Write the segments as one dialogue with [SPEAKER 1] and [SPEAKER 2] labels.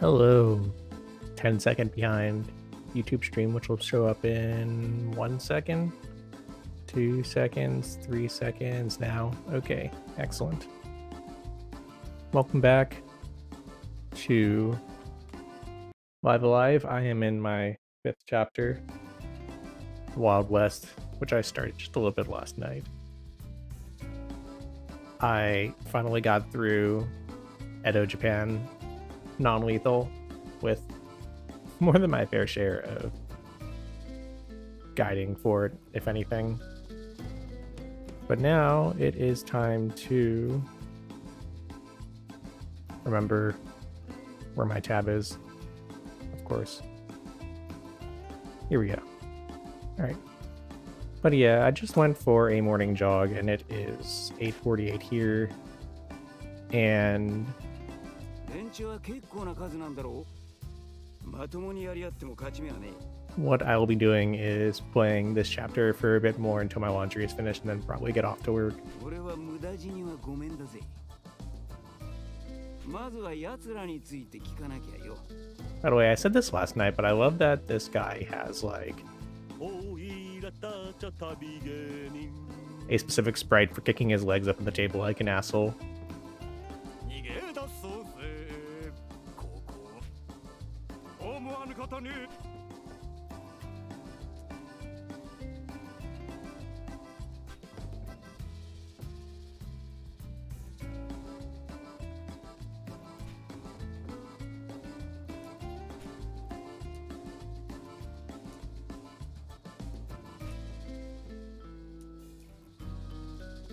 [SPEAKER 1] Hello. 10-second behind YouTube stream, which will show up in 1 second, 2 seconds, 3 seconds now. Okay, excellent. Welcome back to Live Alive. I am in my 5th chapter, Wild West, which I started just a little bit last night. I finally got through Edo, Japan, non-lethal, with more than my fair share of guiding for it, if anything. But now it is time to remember where my tab is, of course. Here we go. All right. But yeah, I just went for a morning jog, and it is 8:48 here, and what I will be doing is playing this chapter for a bit more until my laundry is finished, and then probably get off to work. By the way, I said this last night, but I love that this guy has like a specific sprite for kicking his legs up on the table like an asshole.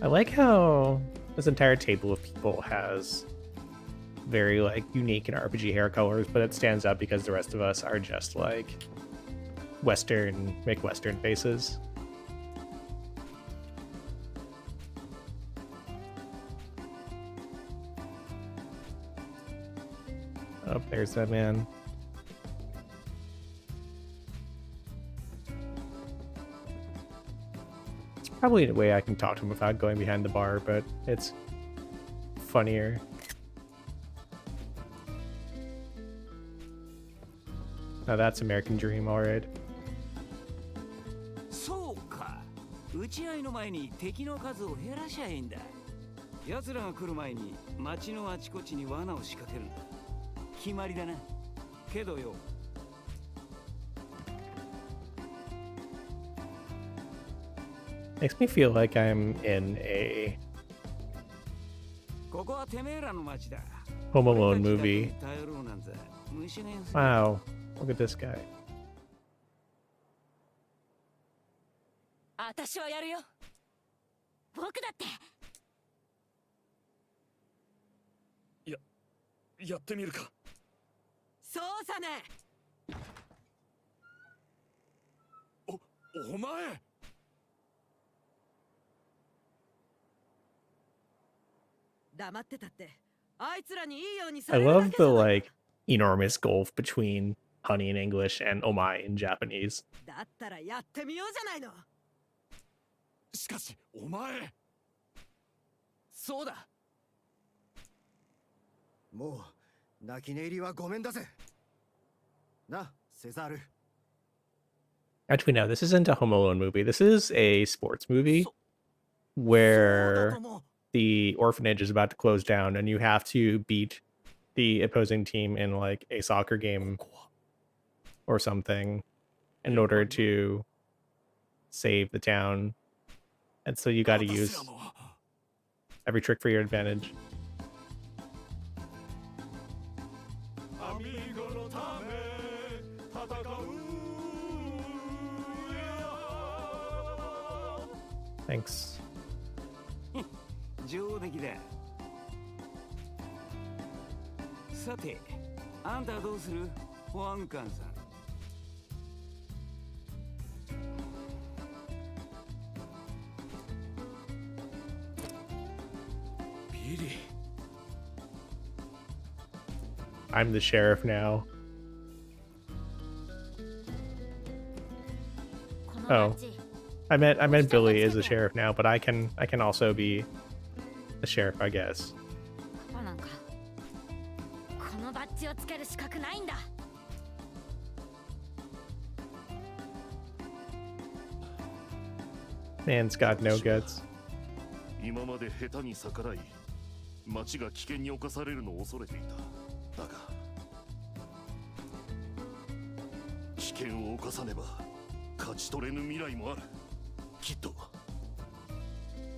[SPEAKER 1] I like how this entire table of people has very like unique and RPG hair colors, but it stands out because the rest of us are just like Western faces. Oh, there's that man. Probably a way I can talk to him without going behind the bar, but it's funnier. Now that's American Dream, alright. Makes me feel like I'm in a Home Alone movie. Wow, look at this guy. I love the like enormous gulf between honey in English and omae in Japanese. Actually, no, this isn't a Home Alone movie. This is a sports movie where the orphanage is about to close down and you have to beat the opposing team in like a soccer game or something in order to save the town. And so you got to use every trick for your advantage. Thanks. I'm the sheriff now. Oh, I meant Billy is the sheriff now, but I can also be the sheriff, I guess. Man's got no guts.
[SPEAKER 2] 今まで下手に逆らい、町が危険に侵されるのを恐れていた。だが、危険を冒さねば勝ち取れぬ未来もある。きっと。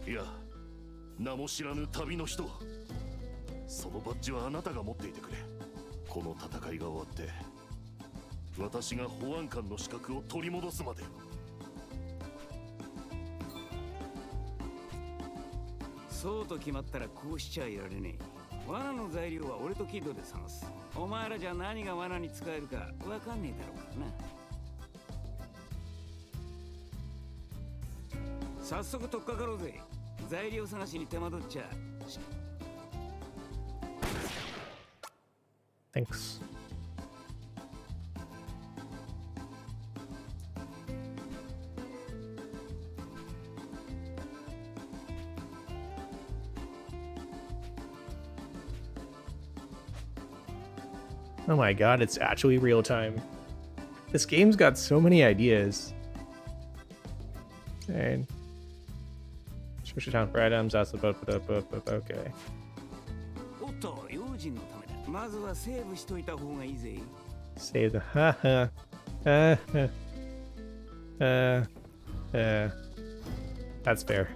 [SPEAKER 2] いや、名も知らぬ旅の人。そのバッジはあなたが持っていてくれ。この戦いが終わって、私が保安官の資格を取り戻すまで。
[SPEAKER 3] そうと決まったらこうしちゃいられねえ。罠の材料は俺とキッドで探す。お前らじゃ何が罠に使えるかわかんねえだろうからな。早速取っかかろうぜ。材料探しに手間取っちゃ。
[SPEAKER 1] Thanks. Oh my god, it's actually real time. This game's got so many ideas. And switch it down for items, that's the okay.
[SPEAKER 3] おっと、用心のためだ。まずはセーブしといた方がいいぜ。
[SPEAKER 1] Save the that's fair.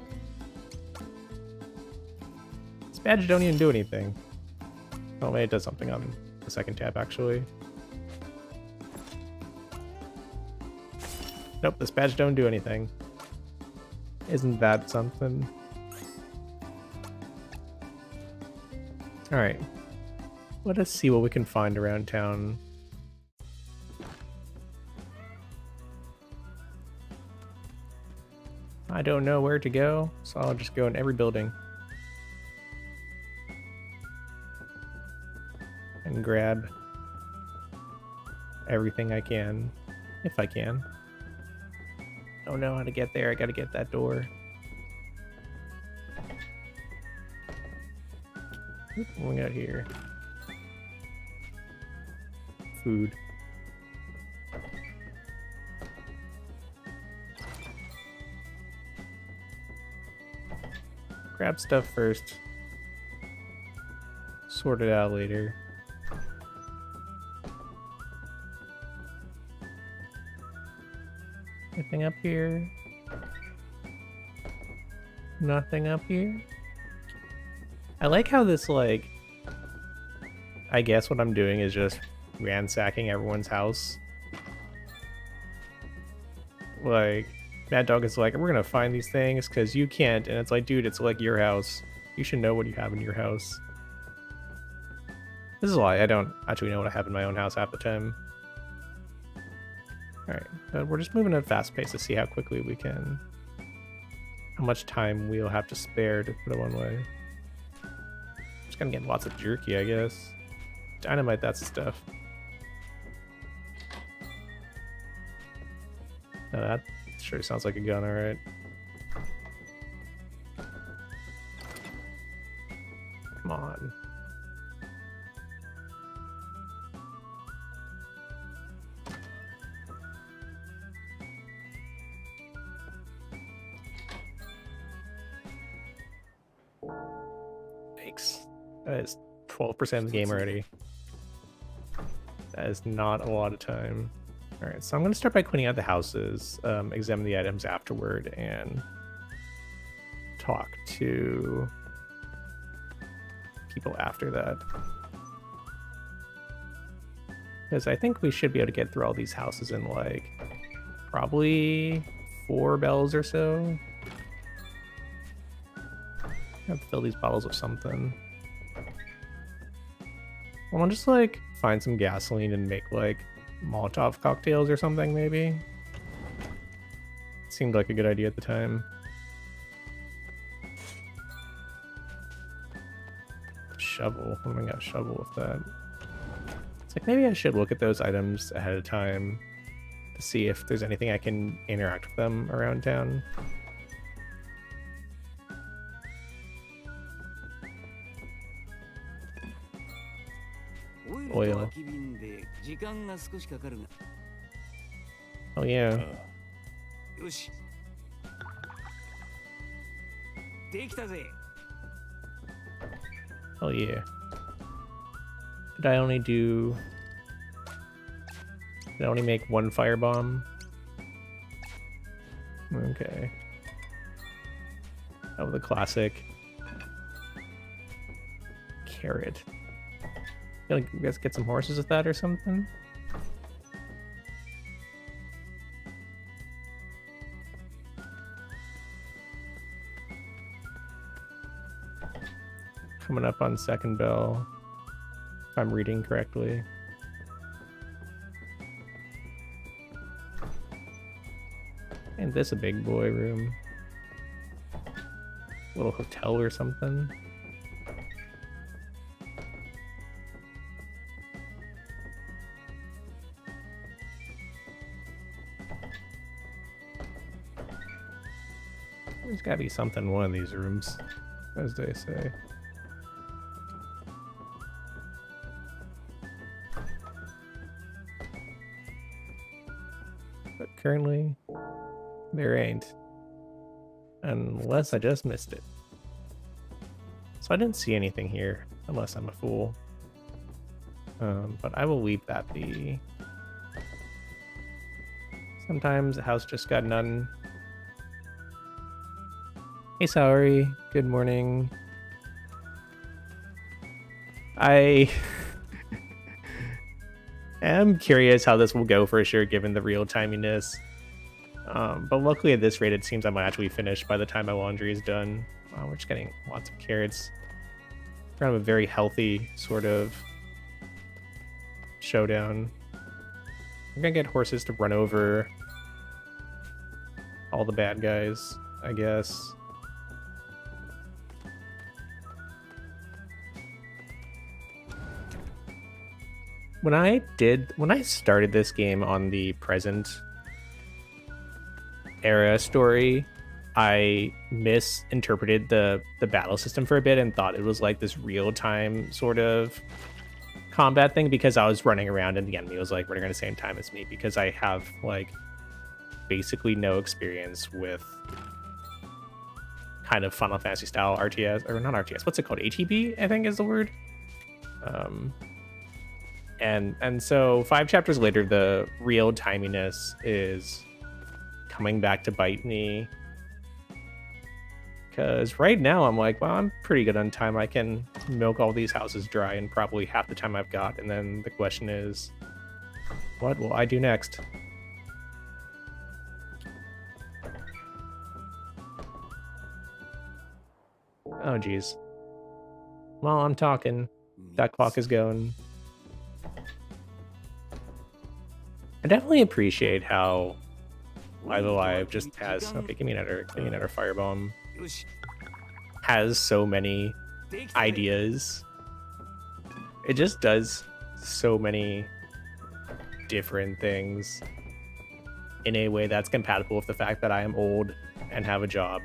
[SPEAKER 1] This badge don't even do anything. Oh wait, it does something on the second tab actually. Nope, this badge don't do anything. Isn't that something? Alright. Let us see what we can find around town. I don't know where to go, so I'll just go in every building. And grab everything I can, if I can. Don't know how to get there, I gotta get that door. Oop, what we got here? Food. Grab stuff first. Sort it out later. Anything up here? Nothing up here? I like how this, like, I guess what I'm doing is just ransacking everyone's house. Like, Mad Dog is like, we're gonna find these things because you can't, and it's like, dude, it's like your house. You should know what you have in your house. This is why I don't actually know what I have in my own house half the time. Alright, but we're just moving at a fast pace to see how quickly we can... how much time we'll have to spare to put it one way. Just gonna get lots of jerky, I guess. Dynamite, that's the stuff. Now that sure sounds like a gun, alright. Come on. Yikes. That is 12% of the game already. That is not a lot of time. Alright, so I'm going to start by cleaning out the houses, examine the items afterward, and talk to people after that. Because I think we should be able to get through all these houses in, like, probably 4 bells or so. I have to fill these bottles with something. Well, I'll just, like, find some gasoline and make, like, Molotov cocktails or something, maybe? Seemed like a good idea at the time. Shovel. What am I gonna shovel with that? It's like, maybe I should look at those items ahead of time to see if there's anything I can interact with them around town. Oil. Oh yeah.
[SPEAKER 3] よし。できたぜ。
[SPEAKER 1] Oh yeah. Did I only do... Did I only make one firebomb? Okay. Oh, the classic. Carrot. You guys get some horses with that or something? Coming up on second bell, if I'm reading correctly. And this a big boy room. Little hotel or something. There's gotta be something in one of these rooms, as they say. But currently, there ain't. Unless I just missed it. So I didn't see anything here, unless I'm a fool. But I will leave that be. Sometimes the house just got none. Hey, Saori. Good morning. I am curious how this will go for sure, given the real timiness. But luckily at this rate, it seems I might actually finish by the time my laundry is done. Wow, we're just getting lots of carrots. Kind of a very healthy sort of showdown. We're gonna get horses to run over all the bad guys, I guess. When I started this game on the present era story, I misinterpreted the battle system for a bit and thought it was like this real-time sort of combat thing because I was running around and the enemy was like running around the same time as me, because I have like basically no experience with kind of Final Fantasy style RTS, or not RTS, what's it called? ATB, I think is the word. And so 5 chapters later, the real timiness is coming back to bite me. Because right now I'm like, well, I'm pretty good on time. I can milk all these houses dry in probably half the time I've got. And then the question is, what will I do next? Oh, geez. Well, I'm talking. That clock is going. I definitely appreciate how Live Alive just has... Okay, give me another firebomb. Has so many ideas. It just does so many different things in a way that's compatible with the fact that I am old and have a job.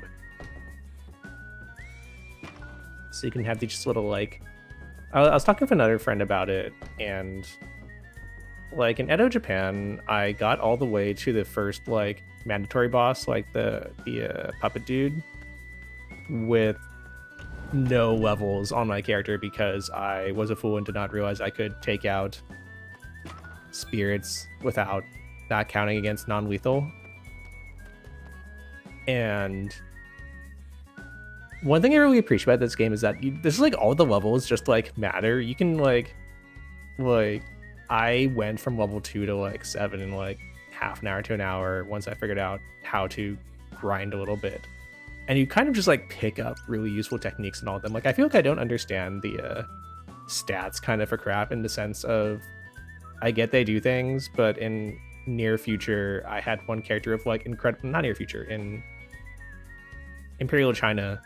[SPEAKER 1] So you can have these just little, like... I was talking with another friend about it, and like in Edo, Japan, I got all the way to the first like mandatory boss, like the puppet dude, with no levels on my character because I was a fool and did not realize I could take out spirits without not counting against non-lethal. And one thing I really appreciate about this game is that this is like all the levels just like matter. You can like I went from level 2 to like 7 in like half an hour to an hour once I figured out how to grind a little bit. And you kind of just like pick up really useful techniques and all of them. Like I feel like I don't understand the stats kind of for crap, in the sense of I get they do things, but in near future I had one character of like not near future, in Imperial China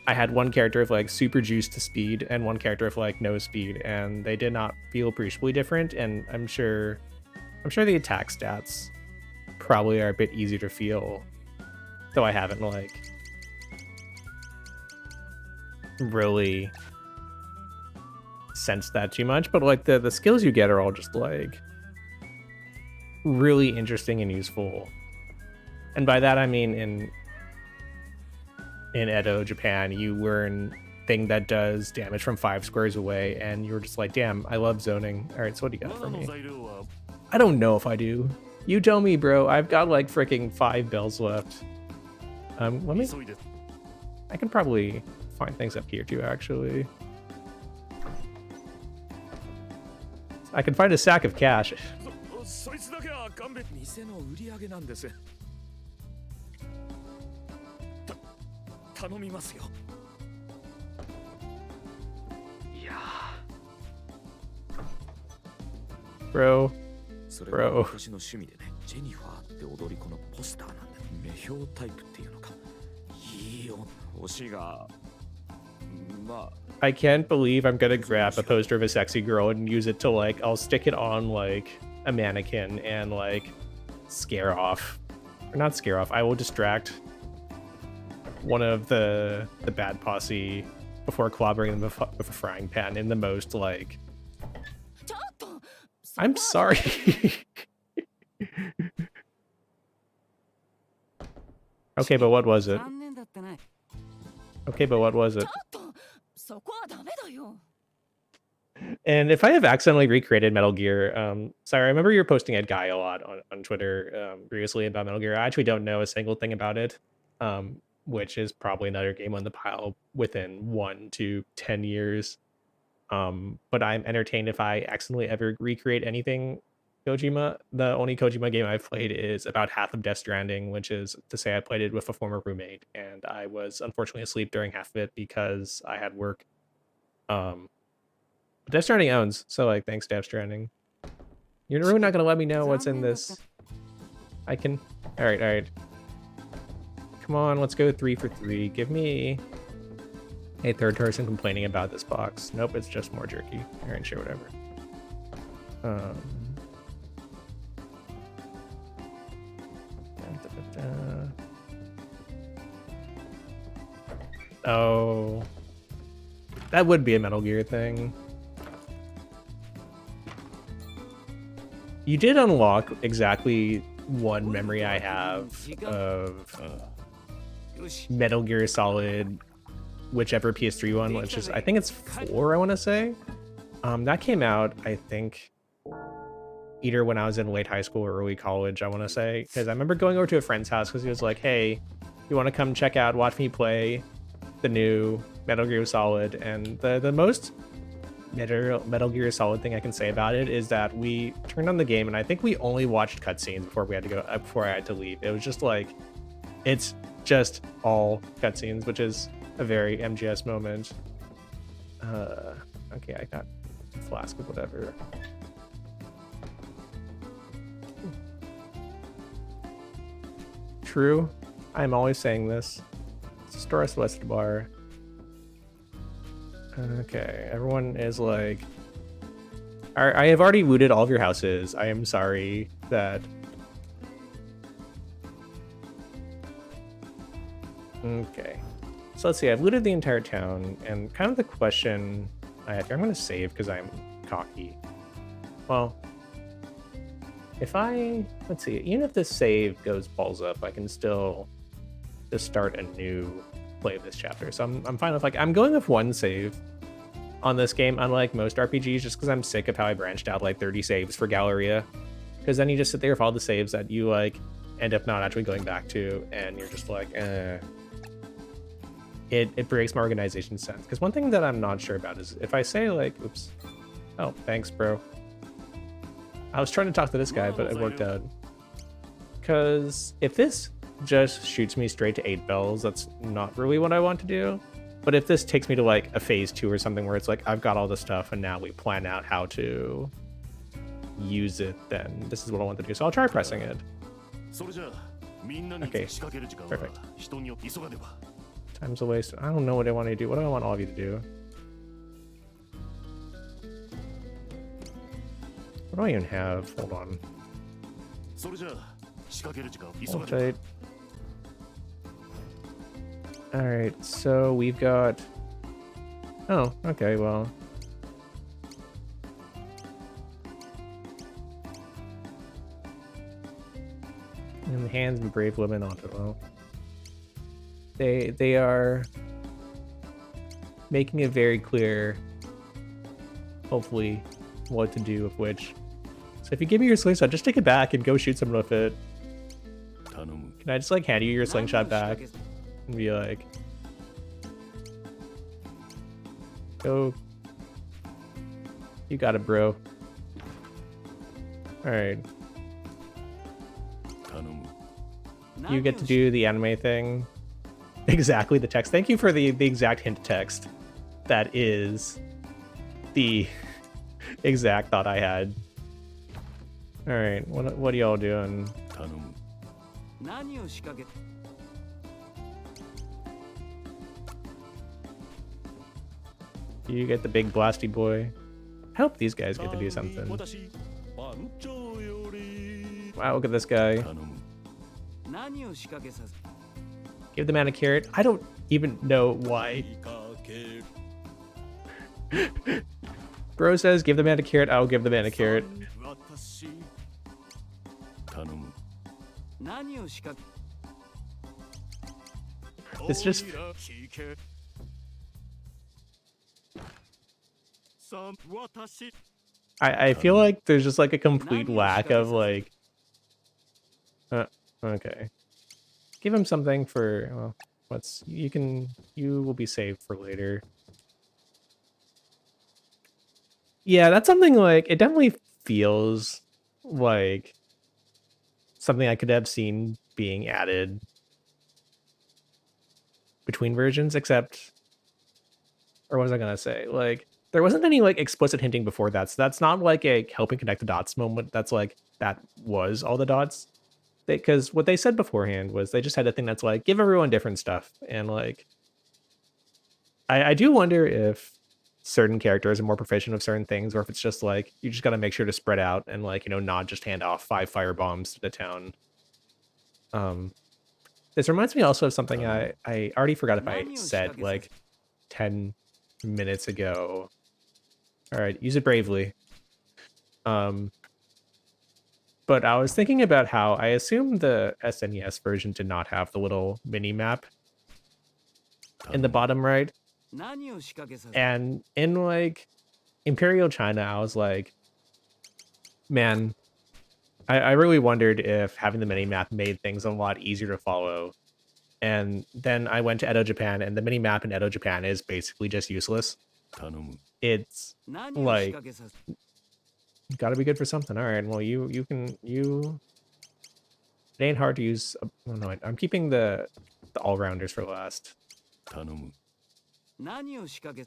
[SPEAKER 1] I had one character of like super juiced to speed and one character of like no speed, and they did not feel appreciably different. And I'm sure the attack stats probably are a bit easier to feel, though I haven't like really sense that too much, but like the skills you get are all just like really interesting and useful. And by that I mean in Edo, Japan, you learn thing that does damage from 5 squares away, and you're just like, damn, I love zoning. All right, so what do you got for me? I don't know if I do. You tell me, bro. I've got like freaking 5 bells left. Let me. I can probably find things up here too, actually. I can find a sack of cash.
[SPEAKER 4] そいつだけは勘弁。店の売り上げなんです。頼みますよ。いや。
[SPEAKER 1] Bro.
[SPEAKER 4] それは私の趣味でね、ジェニファーって踊り子のポスターなんで、目標タイプっていうのか。いいよ、推しが。まあ。
[SPEAKER 1] I can't believe I'm gonna grab a poster of a sexy girl and use it to like, I'll stick it on like a mannequin and like scare off, or not scare off, I will distract one of the bad posse before clobbering them with a frying pan in the most like, I'm sorry. Okay, but what was it? Okay, but what was it? And if I have accidentally recreated Metal Gear, sorry, I remember you were posting at Guy a lot on Twitter previously about Metal Gear. I actually don't know a single thing about it, which is probably another game on the pile within 1 to 10 years. But I'm entertained if I accidentally ever recreate anything Kojima. The only Kojima game I've played is about half of Death Stranding, which is to say I played it with a former roommate, and I was unfortunately asleep during half of it because I had work. But Death Stranding owns, so like thanks Death Stranding. You're really not gonna let me know what's in this. I can. All right. Come on, let's go 3 for 3. Give me a third person complaining about this box. Nope, it's just more jerky. All right, sure, whatever. Oh, that would be a Metal Gear thing. You did unlock exactly one memory I have of Metal Gear Solid, whichever PS3 one, which is, I think it's 4, I want to say. That came out, I think, either when I was in late high school or early college, I want to say, because I remember going over to a friend's house because he was like, hey, you want to come check out, watch me play the new Metal Gear Solid? And the most Metal Gear Solid thing I can say about it is that we turned on the game and I think we only watched cutscenes before we had to go, before I had to leave. It was just like, it's just all cutscenes, which is a very MGS moment. Okay, I got a flask of whatever. True. I'm always saying this. It's a Storas West bar. Okay, everyone is like, I have already looted all of your houses. I am sorry that... Okay. So let's see, I've looted the entire town, and kind of the question I have here, I'm going to save because I'm cocky. Well, if let's see, even if this save goes balls up, I can still just start a new play of this chapter. So I'm fine with, like, I'm going with 1 save on this game, unlike most RPGs, just because I'm sick of how I branched out like 30 saves for Galleria. Because then you just sit there with all the saves that you like end up not actually going back to, and you're just like, It breaks my organization sense. Because one thing that I'm not sure about is if I say like, oops, oh, thanks, bro. I was trying to talk to this guy, but it worked out. Because if this just shoots me straight to 8 bells, that's not really what I want to do. But if this takes me to like a phase 2 or something where it's like, I've got all this stuff and now we plan out how to use it, then this is what I want to do. So I'll try pressing it. Okay, perfect. Time's a waste. I don't know what I want to do. What do I want all of you to do? What do I even have? Hold on. Hold tight. Alright, so we've got... Oh, okay, well... hands and brave women onto well. They are making it very clear, hopefully, what to do with which. So if you give me your slingshot, just take it back and go shoot someone with it.
[SPEAKER 2] 頼む
[SPEAKER 1] Can I just like hand you your slingshot back and be like, go, you got it, bro. All right,
[SPEAKER 2] 頼む
[SPEAKER 1] you get to do the anime thing. Exactly the text. Thank you for the exact hint text. That is the exact thought I had. All right, what are y'all doing?
[SPEAKER 2] 頼む
[SPEAKER 3] 何を仕掛け
[SPEAKER 1] You get the big blasty boy. I hope these guys get to do something.
[SPEAKER 2] 私番長より
[SPEAKER 1] Wow, look at this guy.
[SPEAKER 2] 頼む
[SPEAKER 3] 何を仕掛けさせ
[SPEAKER 1] Give the man a carrot. I don't even know why.
[SPEAKER 2] 追いかける
[SPEAKER 1] Bro says, give the man a carrot. I'll give the man a carrot.
[SPEAKER 2] 私頼む
[SPEAKER 3] 何を仕掛け
[SPEAKER 1] It's just-
[SPEAKER 2] おいら聞けさ私
[SPEAKER 1] I feel like there's just like a complete lack of like. Okay. Give him something for. Well, you will be saved for later. Yeah, that's something like it definitely feels like something I could have seen being added between versions, except, or what was I gonna say? Like, there wasn't any like explicit hinting before that, so that's not like a helping connect the dots moment. That's like that was all the dots. Because what they said beforehand was they just had a thing that's like give everyone different stuff, and like I do wonder if certain characters are more proficient with certain things, or if it's just like you just got to make sure to spread out and like, you know, not just hand off 5 fire bombs to the town. This reminds me also of something I already forgot if I said like 10 minutes ago. All right, use it bravely. But I was thinking about how I assume the SNES version did not have the little mini map in the bottom right.
[SPEAKER 3] 何を仕掛けさせ
[SPEAKER 1] And in like Imperial China, I was like, man, I really wondered if having the mini map made things a lot easier to follow. And then I went to Edo Japan, and the mini map in Edo Japan is basically just useless.
[SPEAKER 2] 頼む
[SPEAKER 1] It's
[SPEAKER 3] 何を仕
[SPEAKER 1] like
[SPEAKER 3] 掛けさせ
[SPEAKER 1] got to be good for something. All right, well you it ain't hard to use. Oh no, I'm keeping the all rounders for last.
[SPEAKER 2] 頼む
[SPEAKER 3] 何を仕掛け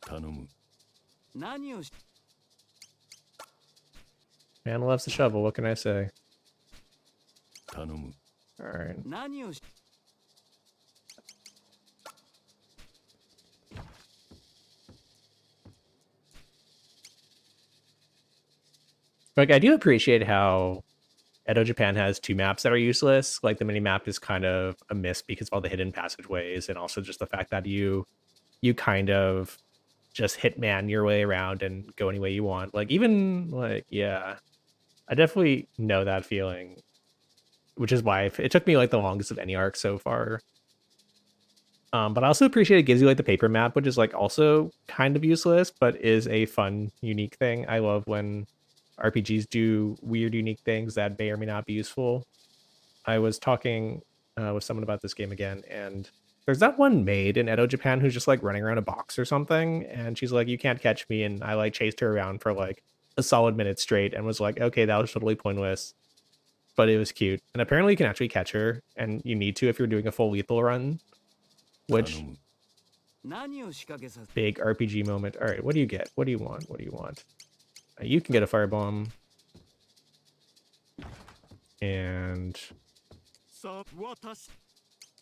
[SPEAKER 2] 頼む
[SPEAKER 3] 何をし
[SPEAKER 1] Man loves the shovel. What can I say?
[SPEAKER 2] 頼む
[SPEAKER 1] All right.
[SPEAKER 3] 何をし
[SPEAKER 1] Like I do appreciate how Edo Japan has 2 maps that are useless. Like the mini map is kind of a miss because of all the hidden passageways, and also just the fact that you kind of just hitman your way around and go any way you want. Like even like yeah, I definitely know that feeling, which is why it took me like the longest of any arc so far. But I also appreciate it gives you like the paper map, which is like also kind of useless, but is a fun, unique thing. I love when RPGs do weird, unique things that may or may not be useful. I was talking with someone about this game again, and there's that one maid in Edo Japan who's just like running around a box or something, and she's like, "You can't catch me," and I like chased her around for like a solid minute straight, and was like, "Okay, that was totally pointless," but it was cute. And apparently, you can actually catch her, and you need to if you're doing a full lethal run,
[SPEAKER 2] 頼
[SPEAKER 1] which
[SPEAKER 2] む
[SPEAKER 3] 何を仕掛けさせ
[SPEAKER 1] big RPG moment. All right, what do you get? What do you want? What do you want? You can get a firebomb. And
[SPEAKER 2] さ私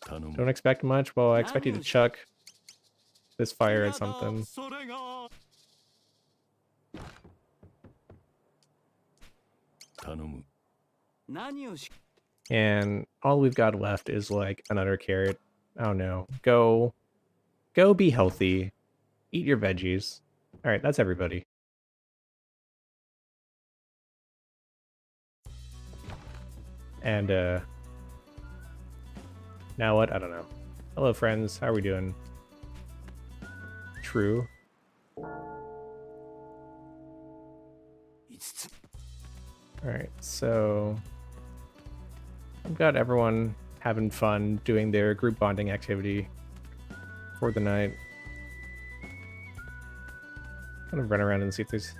[SPEAKER 2] 頼む
[SPEAKER 1] don't expect much. Well, I expect you to chuck this fire at
[SPEAKER 2] 嫌だ
[SPEAKER 1] something.
[SPEAKER 2] それが頼む
[SPEAKER 3] 何をし
[SPEAKER 1] And all we've got left is like another carrot. Oh no. Go be healthy. Eat your veggies. All right, that's everybody. And now what? I don't know. Hello, friends. How are we doing? True. Alright, so I've got everyone having fun doing their group bonding activity for the night. Kind of run around and see if there's...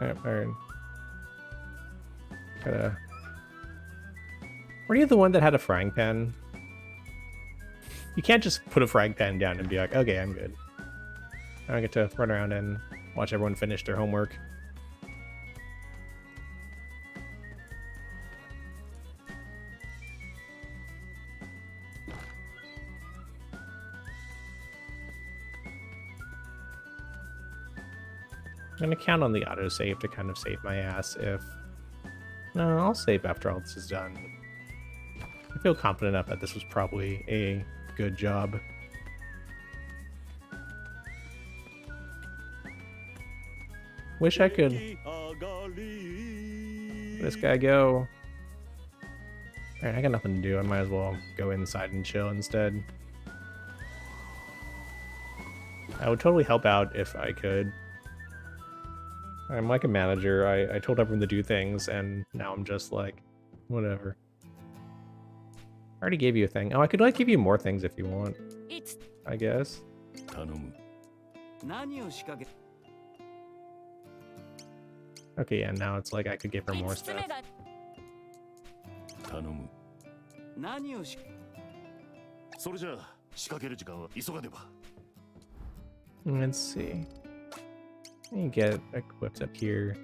[SPEAKER 1] Alright. Gotta... Were you the one that had a frying pan? You can't just put a frying pan down and be like, okay, I'm good. I get to run around and watch everyone finish their homework. I'm gonna count on the autosave to kind of save my ass if... No, I'll save after all this is done. I feel confident enough that this was probably a good job. Wish I could... Where'd this guy go? Alright, I got nothing to do. I might as well go inside and chill instead. I would totally help out if I could. I'm like a manager. I told everyone to do things, and now I'm just like, whatever. I already gave you a thing. Oh, I could like give you more things if you want. I guess. Okay, yeah, now it's like I could give her more stuff. Let's see. You get equipped up here.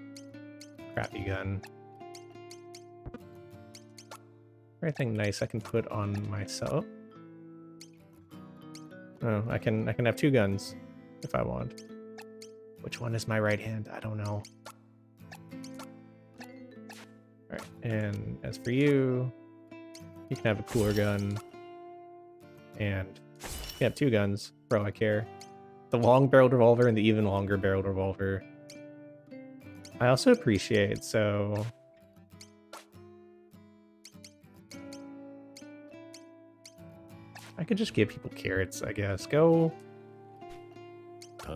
[SPEAKER 1] Crappy gun. Anything nice I can put on myself? Oh, I can have two guns if I want. Which one is my right hand? I don't know. Alright, and as for you, you can have a cooler gun. And you can have two guns. Bro, I care. The long-barreled revolver and the even longer-barreled revolver. I also appreciate, so... I could just give people carrots, I guess. Go, I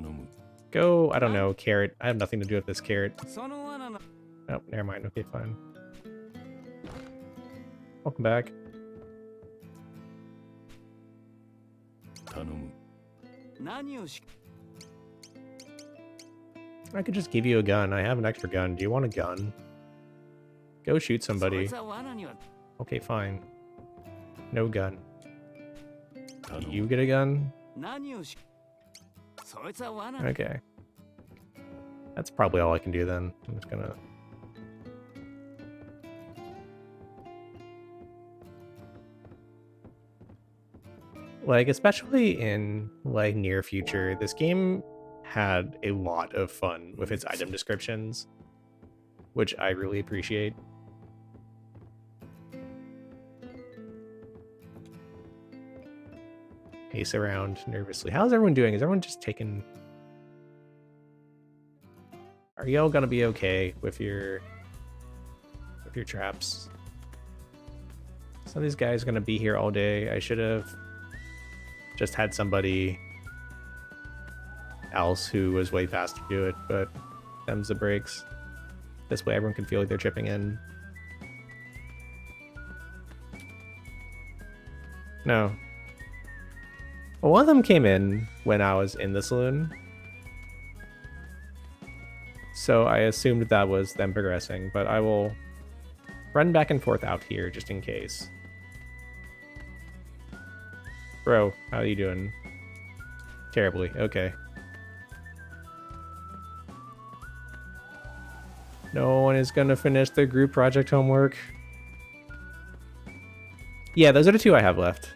[SPEAKER 1] don't know, carrot. I have nothing to do with this carrot. Oh, never mind. Okay, fine. Welcome back. I could just give you a gun. I have an extra gun. Do you want a gun? Go shoot somebody. Okay, fine. No gun. You get a gun? Okay. That's probably all I can do then. I'm just gonna... Like, especially in, like, near future, this game had a lot of fun with its item descriptions, which I really appreciate. Pace around nervously. How's everyone doing? Is everyone just taking... Are y'all gonna be okay with your traps? Some of these guys are gonna be here all day. I should have just had somebody else who was way faster to do it, but them's the breaks. This way everyone can feel like they're chipping in. No. Well, one of them came in when I was in the saloon. So I assumed that was them progressing, but I will run back and forth out here just in case. Bro, how are you doing? Terribly. Okay. No one is gonna finish their group project homework. Yeah, those are the two I have left.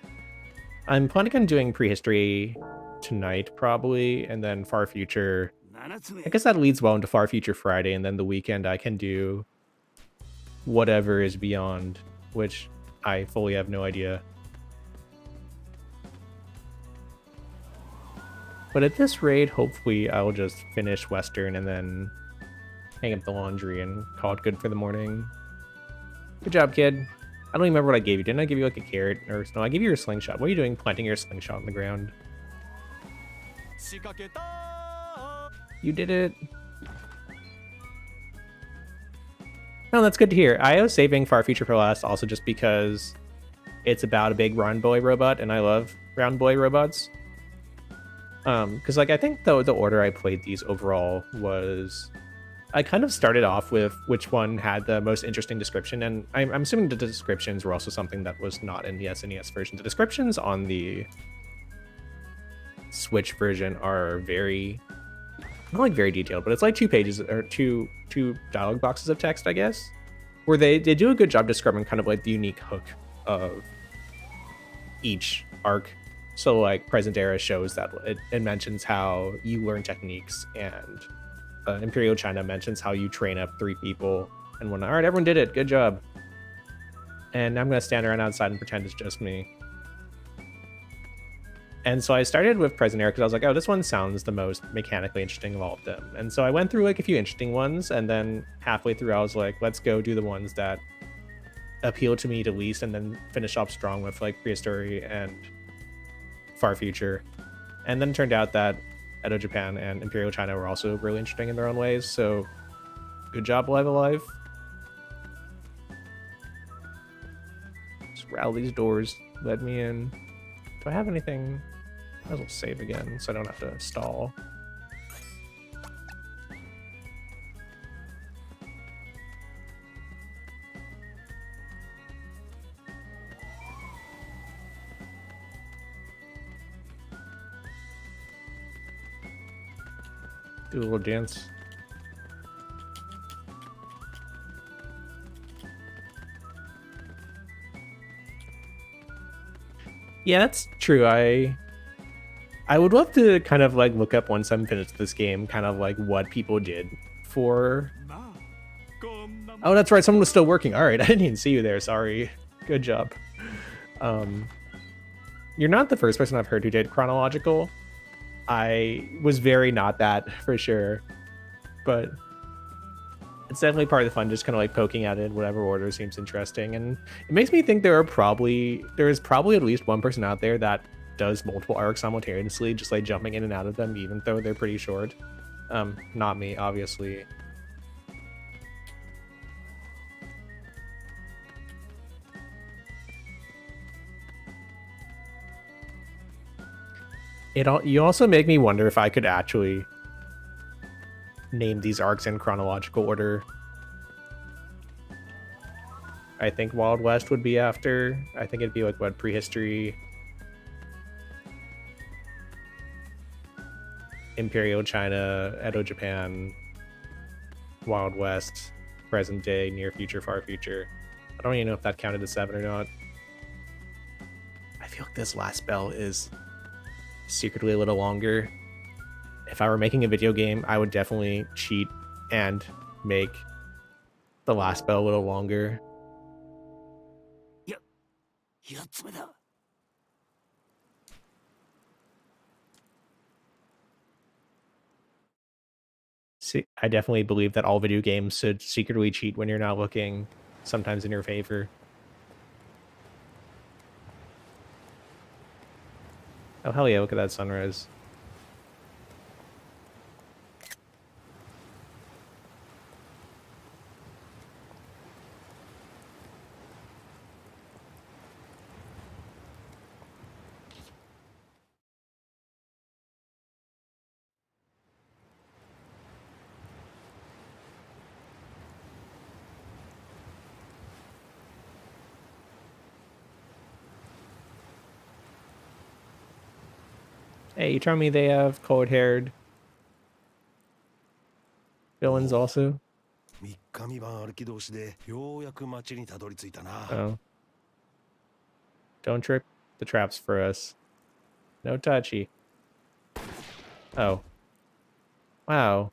[SPEAKER 1] I'm planning on doing prehistory tonight, probably, and then far future. I guess that leads well into far future Friday, and then the weekend I can do whatever is beyond, which I fully have no idea. But at this rate, hopefully I'll just finish Western and then hang up the laundry and call it good for the morning. Good job, kid. I don't even remember what I gave you. Didn't I give you like a carrot? Or no, I gave you your slingshot. What are you doing planting your slingshot on the ground? You did it. No, that's good to hear. I was saving Far Future for last also just because it's about a big round boy robot, and I love round boy robots. Because like I think the order I played these overall was I kind of started off with which one had the most interesting description, and I'm assuming the descriptions were also something that was not in the SNES version. The descriptions on the Switch version are very, not like very detailed, but it's like 2 pages or two dialogue boxes of text, I guess, where they do a good job describing kind of like the unique hook of each arc. So like present era shows that it mentions how you learn techniques, and Imperial China mentions how you train up 3 people and whatnot. All right, everyone did it. Good job. And I'm gonna stand around outside and pretend it's just me. And so I started with present era because I was like, oh, this one sounds the most mechanically interesting of all of them. And so I went through like a few interesting ones, and then halfway through I was like, let's go do the ones that appeal to me the least, and then finish off strong with like prehistory and Far Future. And then it turned out that Edo Japan and Imperial China were also really interesting in their own ways, so good job, Live Alive. Just rattle these doors, let me in. Do I have anything? Might as well save again so I don't have to stall. Do a little dance. Yeah, that's true. I would love to kind of like look up once I'm finished this game, kind of like what people did for. Oh, that's right. Someone was still working. All right, I didn't even see you there. Sorry. Good job. You're not the first person I've heard who did chronological. I was very not that for sure, but it's definitely part of the fun, just kind of like poking at it in whatever order seems interesting. And it makes me think there is probably at least one person out there that does multiple arcs simultaneously, just like jumping in and out of them, even though they're pretty short. Not me, obviously. You also make me wonder if I could actually name these arcs in chronological order. I think Wild West would be after. I think it'd be like what, prehistory, Imperial China, Edo Japan, Wild West, present day, near future, far future. I don't even know if that counted as 7 or not. I feel like this last spell is secretly a little longer. If I were making a video game, I would definitely cheat and make the last spell a little longer. See, I definitely believe that all video games should secretly cheat when you're not looking, sometimes in your favor. Oh, hell yeah, look at that sunrise. Hey, you tell me they have cold-haired villains also? Oh. Don't trip the traps for us. No touchy. Oh. Wow.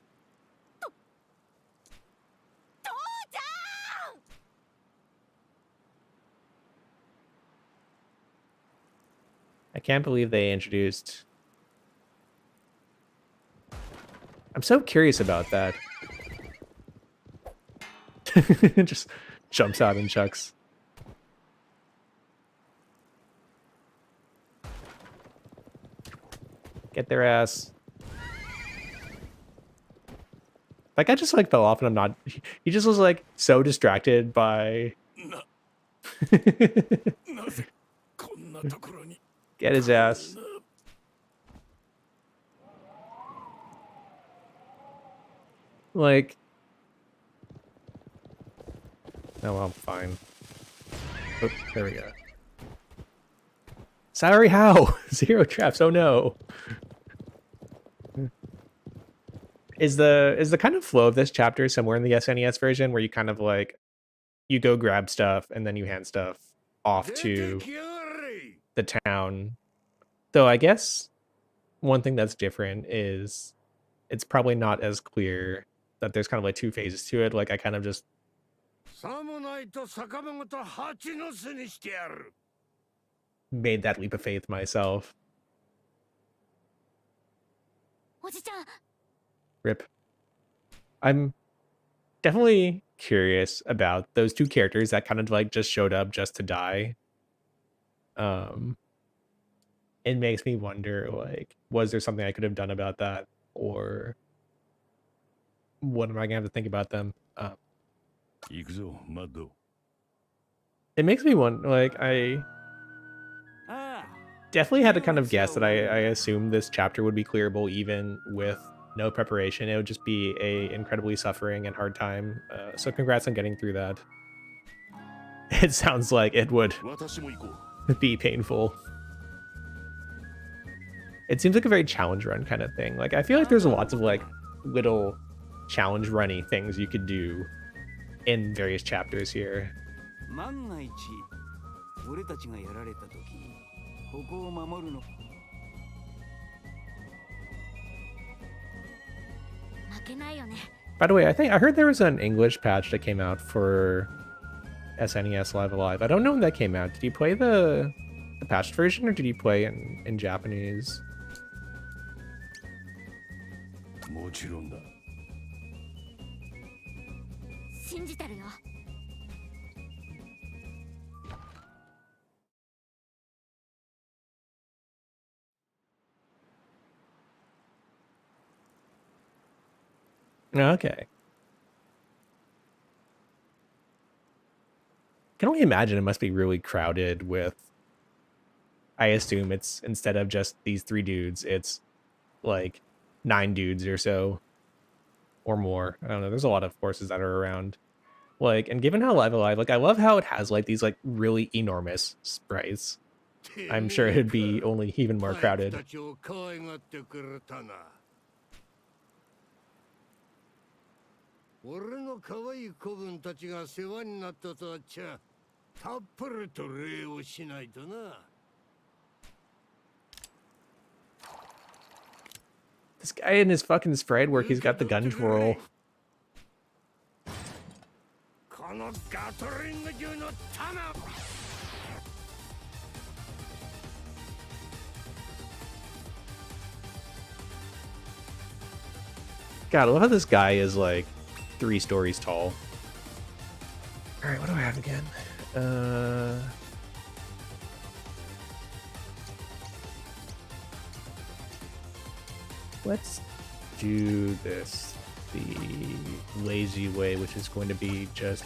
[SPEAKER 1] I can't believe they introduced... I'm so curious about that. Just jumps out and chucks. Get their ass. That guy just like fell off, and I'm not. He just was like so distracted by. Get his ass. Like. Oh, well, fine. Oh, there we go. Sorry, how? 0 traps. Oh no. Is the kind of flow of this chapter somewhere in the SNES version where you kind of like you go grab stuff and then you hand stuff off to the town? Though I guess one thing that's different is it's probably not as clear that there's kind of like 2 phases to it. Like I kind of just made that leap of faith myself. Rip. I'm definitely curious about those 2 characters that kind of like just showed up just to die. It makes me wonder, like, was there something I could have done about that, or what am I gonna have to think about them? It makes me wonder, like, I definitely had to kind of guess that I assumed this chapter would be clearable even with no preparation. It would just be a incredibly suffering and hard time. So congrats on getting through that. It sounds like it would be painful. It seems like a very challenge run kind of thing. Like I feel like there's lots of like little challenge runny things you could do in various chapters here. By the way, I heard there was an English patch that came out for SNES Live Alive. I don't know when that came out. Did you play the patched version or did you play in Japanese? Okay. Can only imagine it must be really crowded with, I assume it's instead of just these 3 dudes, it's like 9 dudes or so or more. I don't know. There's a lot of forces that are around. Like, and given how Live Alive, like I love how it has like these like really enormous sprites. I'm sure it'd be only even more crowded. This guy in his fucking sprite work, he's got the gun twirl. God, I love how this guy is like 3 stories tall. All right, what do I have again? Let's do this the lazy way, which is going to be just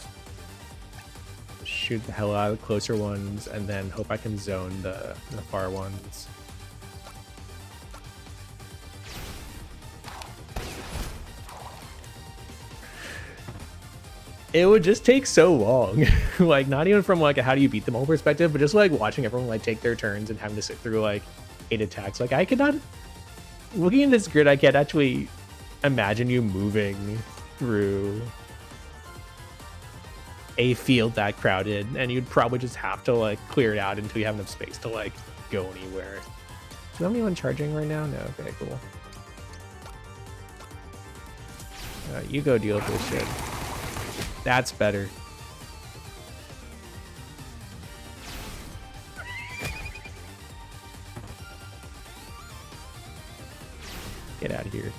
[SPEAKER 1] shoot the hell out of the closer ones and then hope I can zone the far ones. It would just take so long. Like, not even from like a how do you beat them all perspective, but just like watching everyone like take their turns and having to sit through like 8 attacks. Like I could not, looking at this grid, I can't actually imagine you moving through a field that crowded, and you'd probably just have to like clear it out until you have enough space to like go anywhere. Do you have anyone charging right now? No, okay, cool. You go deal with this shit. That's better. Get out of here.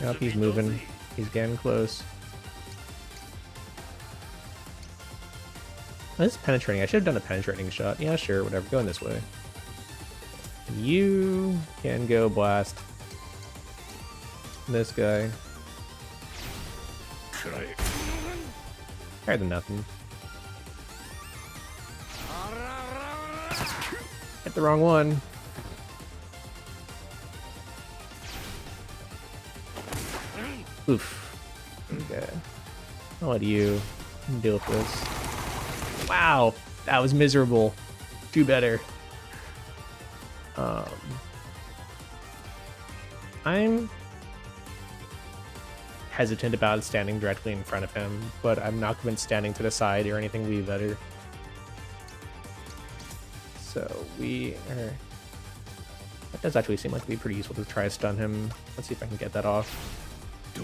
[SPEAKER 1] Oh, he's moving. He's getting close. Oh, this is penetrating. I should have done a penetrating shot. Yeah, sure, whatever. Going this way. And you can go blast this guy. Higher than nothing. Hit the wrong one. Oof. Okay. I'll let you deal with this. Wow, that was miserable. Do better. I'm hesitant about standing directly in front of him, but I'm not convinced standing to the side or anything would be better. So we are... That does actually seem like it'd be pretty useful to try to stun him. Let's see if I can get that off. The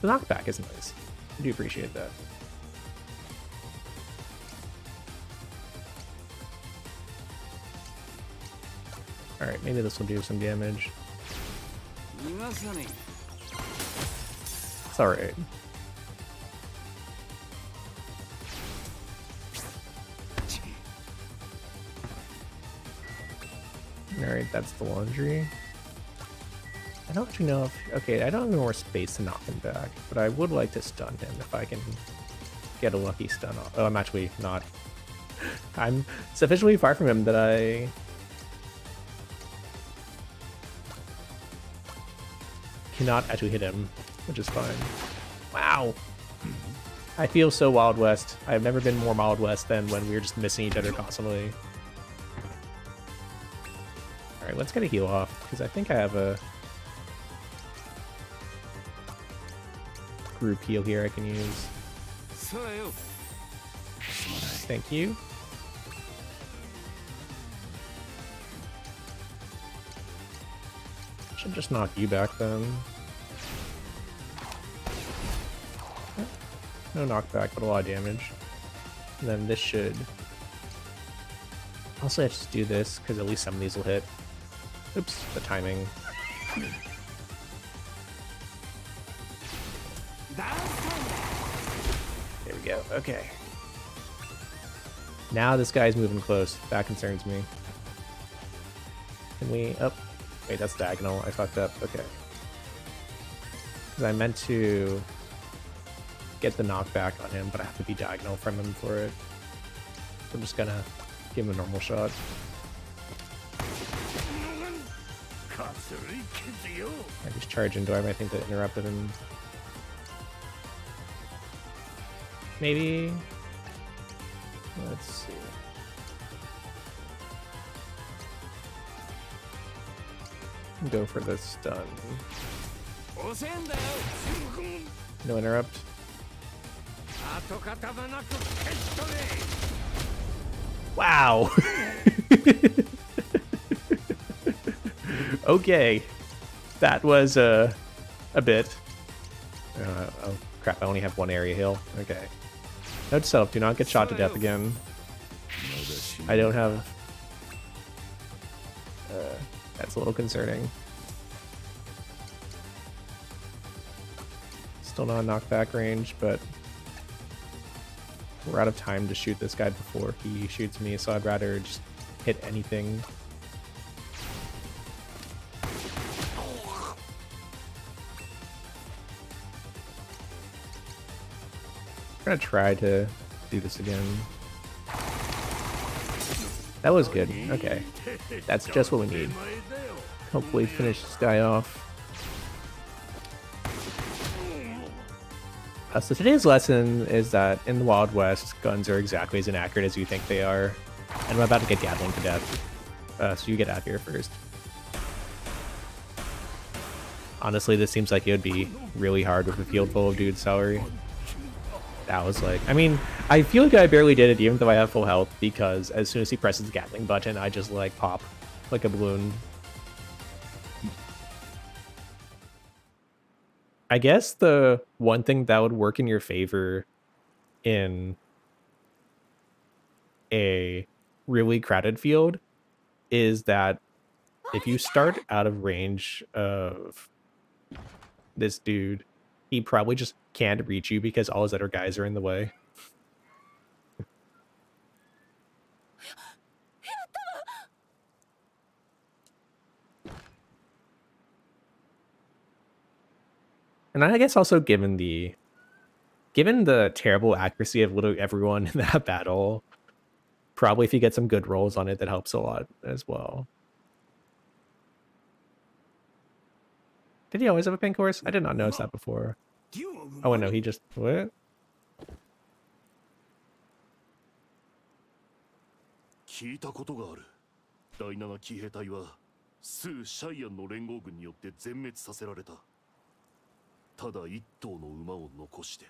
[SPEAKER 1] knockback is nice. I do appreciate that. Alright, maybe this will do some damage. It's alright. Alright, that's the laundry. I don't actually know if... Okay, I don't have any more space to knock him back, but I would like to stun him if I can get a lucky stun off. Oh, I'm actually not. I'm sufficiently far from him that I... cannot actually hit him, which is fine. Wow! I feel so Wild West. I've never been more Wild West than when we were just missing each other constantly. Alright, let's get a heal off, because I think I have a group heal here I can use. Thank you. Should just knock you back then. No knockback, but a lot of damage. And then this should... Also, I just do this, because at least some of these will hit. Oops, the timing. There we go, okay. Now this guy's moving close. That concerns me. Can we... Oh, wait, that's diagonal. I fucked up. Okay. Because I meant to get the knockback on him, but I have to be diagonal from him for it. So I'm just gonna give him a normal shot. I just charge into him. I think that interrupted him. Maybe. Let's see. Go for the stun. No interrupt. Wow. Okay. That was a bit. Oh crap, I only have one area heal. Okay. Note to self, do not get shot to death again. I don't have... that's a little concerning. Still not knockback range, but we're out of time to shoot this guy before he shoots me, so I'd rather just hit anything. I'm gonna try to do this again. That was good. Okay. That's just what we need. Hopefully finish this guy off. So today's lesson is that in the Wild West, guns are exactly as inaccurate as you think they are. And I'm about to get Gatling to death. So you get out of here first. Honestly, this seems like it would be really hard with a field full of dudes' salary. That was like... I mean, I feel like I barely did it even though I have full health, because as soon as he presses the Gatling button, I just like pop like a balloon. I guess the one thing that would work in your favor in a really crowded field is that if you start out of range of this dude, he probably just can't reach you because all his other guys are in the way. And I guess also given the terrible accuracy of literally everyone in that battle, probably if you get some good rolls on it, that helps a lot as well. Did he always have a pink horse? I did not notice that before. Oh, no, he just... What?
[SPEAKER 2] 聞いたことがある。第7騎兵隊はスー・シャイアンの連合軍によって全滅させられた。ただ一頭の馬を残して。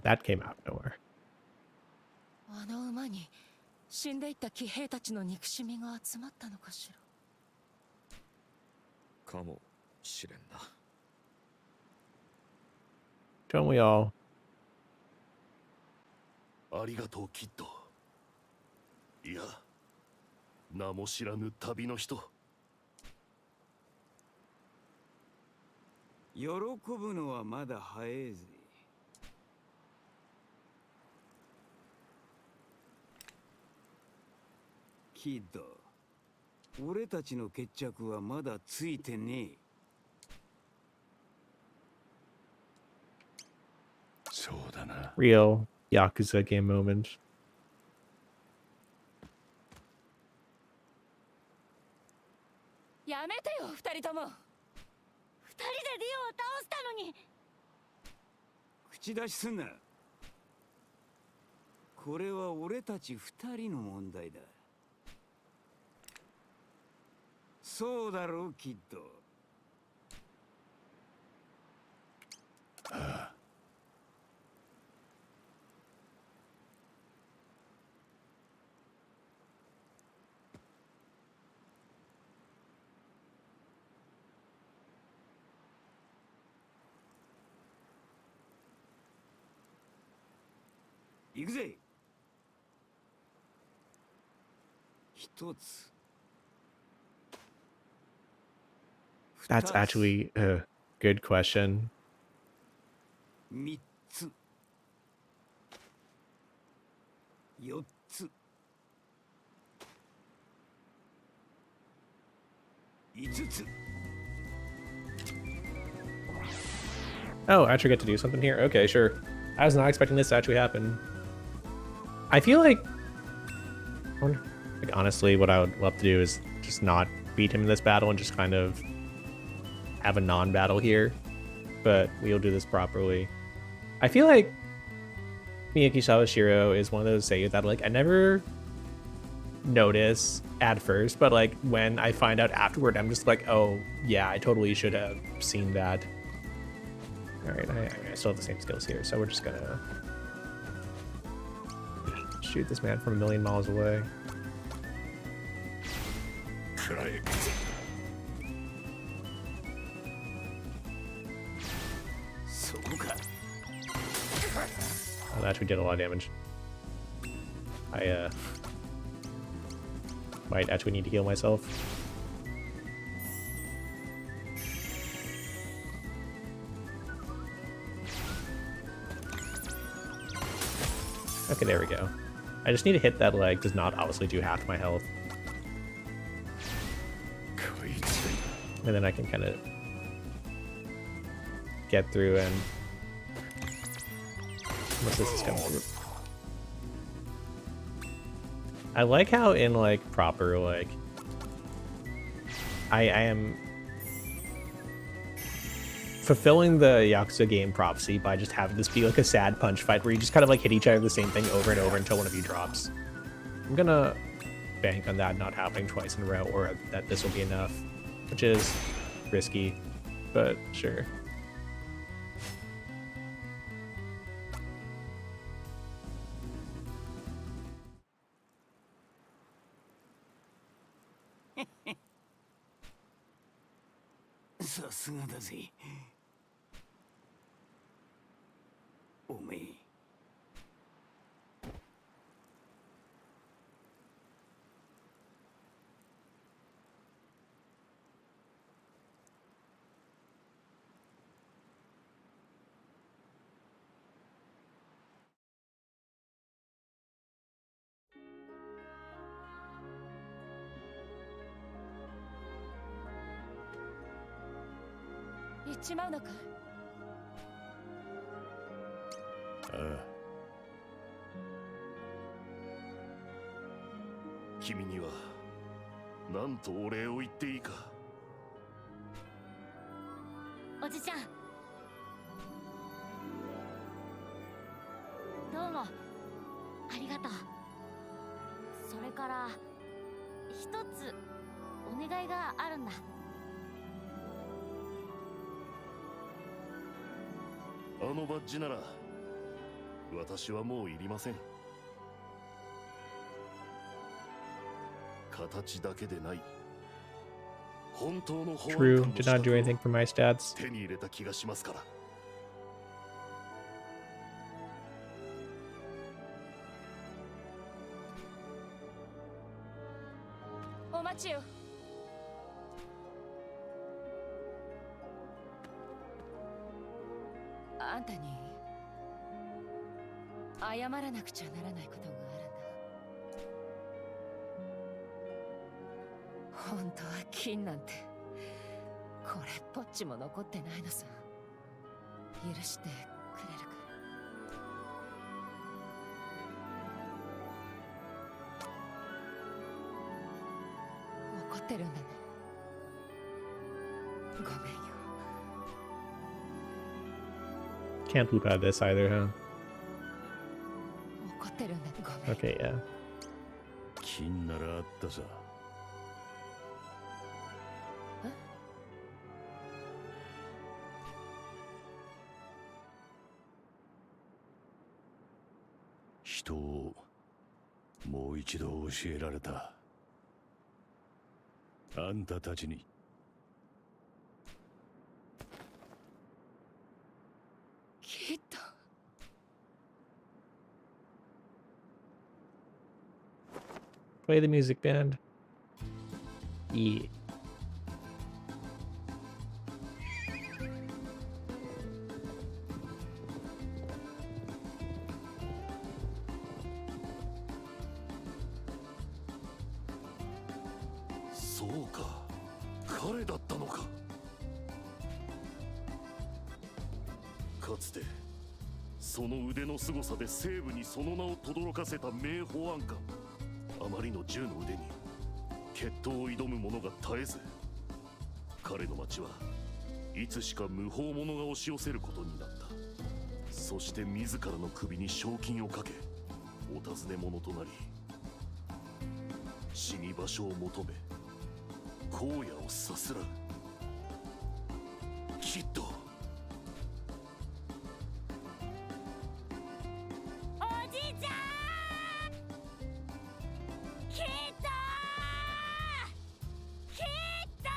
[SPEAKER 1] That came out of nowhere.
[SPEAKER 5] あの馬に死んでいった騎兵たちの憎しみが集まったのかしら。
[SPEAKER 4] かもしれんな。
[SPEAKER 1] Don't we all?
[SPEAKER 2] ありがとうキッド。いや、名も知らぬ旅の人。
[SPEAKER 3] 喜ぶのはまだ早いぜ。キッド、俺たちの決着はまだついてねえ。
[SPEAKER 2] そうだな。
[SPEAKER 1] Real Yakuza game moment.
[SPEAKER 5] やめてよ、二人とも。二人でリオを倒したのに。
[SPEAKER 3] 口出しすんな。これは俺たち二人の問題だ。そうだろう、キッド。
[SPEAKER 2] ああ。
[SPEAKER 3] 行くぜ。一つ。
[SPEAKER 1] That's actually a good question.
[SPEAKER 3] 三つ。四つ。五つ。
[SPEAKER 1] Oh, I actually get to do something here? Okay, sure. I was not expecting this to actually happen. I feel like honestly, what I would love to do is just not beat him in this battle and just kind of have a non-battle here. But we'll do this properly. I feel like Miyuki Sawashiro is one of those seiyuu that like I never notice at first, but like when I find out afterward, I'm just like, oh yeah, I totally should have seen that. All right, I still have the same skills here, so we're just gonna shoot this man from a million miles away. Oh, that actually did a lot of damage. I might actually need to heal myself. Okay, there we go. I just need to hit that leg. Does not obviously do half my health. And then I can kind of get through and... Unless this is coming through. I like how in like proper like... I am... fulfilling the Yakuza game prophecy by just having this be like a sad punch fight where you just kind of like hit each other the same thing over and over until one of you drops. I'm gonna bank on that not happening twice in a row, or that this will be enough, which is risky, but sure.
[SPEAKER 5] 行っちまうのかい？
[SPEAKER 2] ああ。君には何とお礼を言っていいか。
[SPEAKER 5] おじちゃん、どうもありがとう。それから一つお願いがあるんだ。
[SPEAKER 2] あのバッジなら私はもういりません。形だけでない本当の保安官
[SPEAKER 1] True.
[SPEAKER 2] の
[SPEAKER 1] Did
[SPEAKER 2] 資
[SPEAKER 1] not do
[SPEAKER 2] 格を
[SPEAKER 1] anything for my stats.
[SPEAKER 2] 手に入れた気がしますから。
[SPEAKER 5] お待ちよ。あんたに謝らなくちゃならないことがあるんだ。本当は金なんてこれっぽっちも残ってないのさ。許してくれるか？怒ってるんだね。ごめんよ。
[SPEAKER 1] Can't loop out of this either, huh?
[SPEAKER 5] 怒ってるんだ。ごめん。
[SPEAKER 1] Okay, yeah.
[SPEAKER 2] 金ならあったさ。人をもう一度教えられた。あんたたちに。
[SPEAKER 5] きっと
[SPEAKER 1] Play the music, band. Yeah.
[SPEAKER 2] そうか、彼だったのか。かつてその腕の凄さで西部にその名を轟かせた名保安官。あまりの銃の腕に決闘を挑む者が絶えず、彼の町はいつしか無法者が押し寄せることになった。そして自らの首に賞金をかけ、お尋ね者となり、死に場所を求め荒野をさすらう。きっと
[SPEAKER 5] おじいちゃん、きっときっと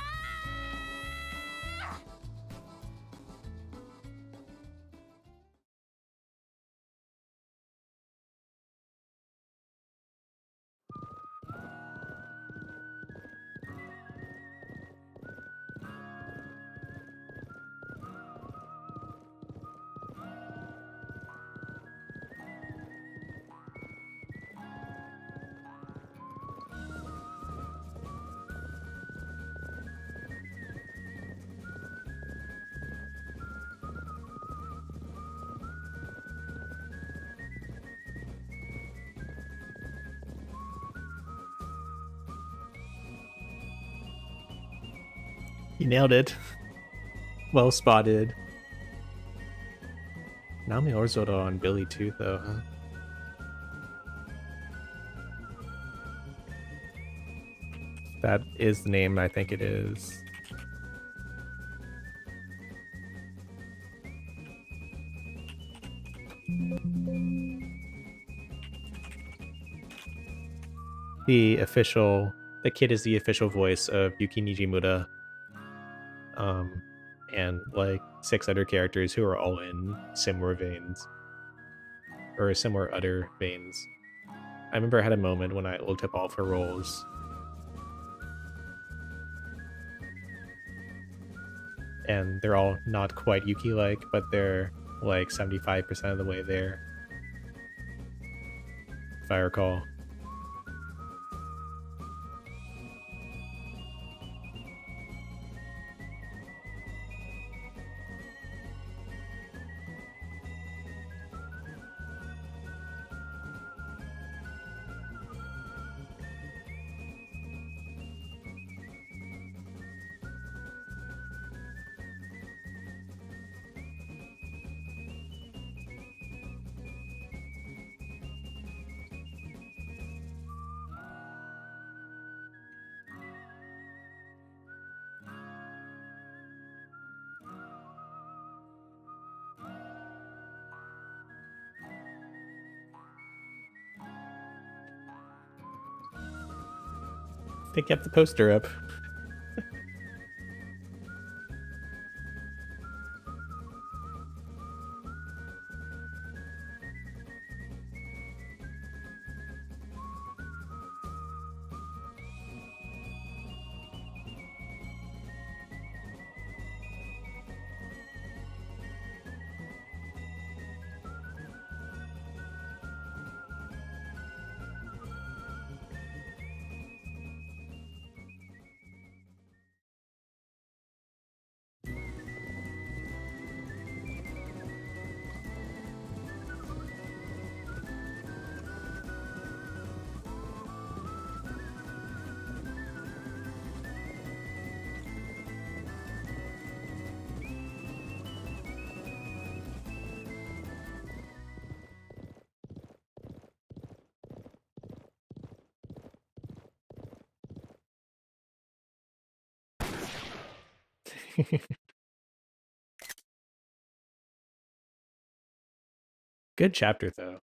[SPEAKER 1] You nailed it. Well spotted. Naomi Orzoda on Billy too, though, huh? That is the name, I think it is. The kid is the official voice of Yuki Nijimura. And like 6 other characters who are all in similar veins. Or similar other veins. I remember I had a moment when I looked up all of her roles. And they're all not quite Yuki-like, but they're like 75% of the way there. If I recall. They kept the poster up. Good chapter, though.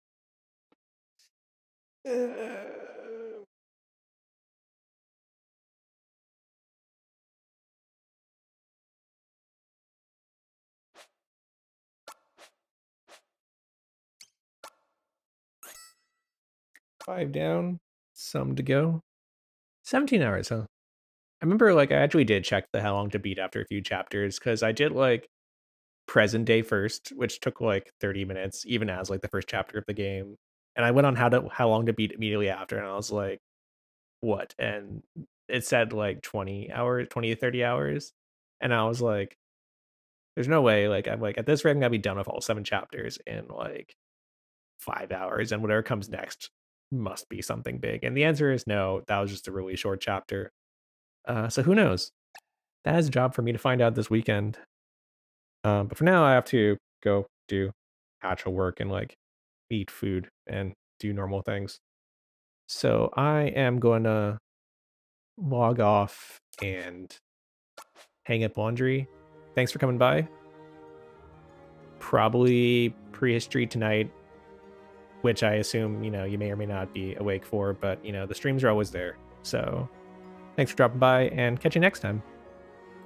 [SPEAKER 1] 5 down, some to go. 17 hours, huh? I remember, like, I actually did check the how long to beat after a few chapters, because I did, like, present day first, which took, like, 30 minutes, even as, like, the first chapter of the game, and I went on how long to beat immediately after, and I was like, "What?" And it said, like, 20 hours, 20 to 30 hours, and I was like, "There's no way," like, I'm like, "At this rate, I'm gonna be done with all 7 chapters in, like, 5 hours, and whatever comes next must be something big," and the answer is no, that was just a really short chapter. So who knows? That is a job for me to find out this weekend. But for now, I have to go do actual work and like eat food and do normal things. So I am going to log off and hang up laundry. Thanks for coming by. Probably prehistory tonight, which I assume, you may or may not be awake for, but, the streams are always there. So thanks for dropping by and catch you next time.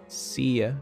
[SPEAKER 1] See ya.